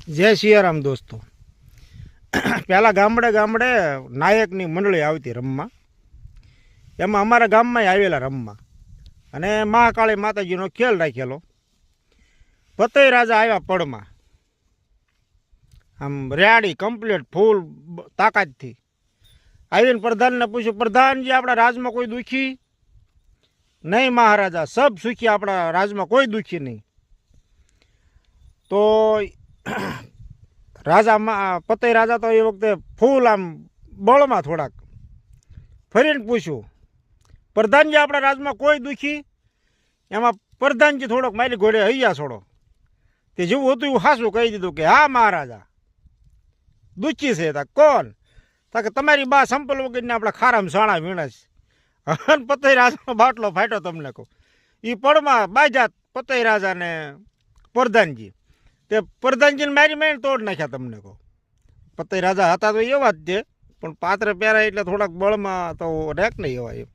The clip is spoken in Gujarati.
જય સિયારામ દોસ્તો. પહેલાં ગામડે ગામડે નાયકની મંડળી આવતી રમવા. એમાં અમારા ગામમાં આવેલા રમવા અને મહાકાળી માતાજીનો ખેલ રાખેલો. પતઈ રાજા આવ્યા પડમાં, આમ રેડી કમ્પ્લીટ ફૂલ તાકાતથી આવીને પ્રધાનને પૂછ્યું, પ્રધાનજી આપણા રાજમાં કોઈ દુઃખી નહીં? મહારાજા સબ સુખી, આપણા રાજમાં કોઈ દુઃખી નહીં. તો રાજા પતઈ રાજા તો એ વખતે ફૂલ આમ બળમાં થોડાક ફરીને પૂછ્યું, પ્રધાનજી આપણા રાજમાં કોઈ દુઃખી? એમાં પ્રધાનજી થોડોક મારી ઘોડે હૈયા છોડો તે જેવું હતું એવું હાસું કહી દીધું કે હા મહારાજા દુઃખી છે. તા કોણ? તા કે તમારી બા સંપલ વગરને આપણા ખારામાં સાણા વીણા છે. અને પતઈ રાજાનો બાટલો ફાટ્યો. તમને કહું એ પડમાં બાજાત પતઈ રાજાને પ્રધાનજી, તે પ્રધાનજીને મારી તોડ નાખ્યા. તમને કહું પતઈ રાજા હતા તો એવા જ છે, પણ પાત્ર પહેરાય એટલે થોડાક બળમાં તો રેક નહીં એવા એમ.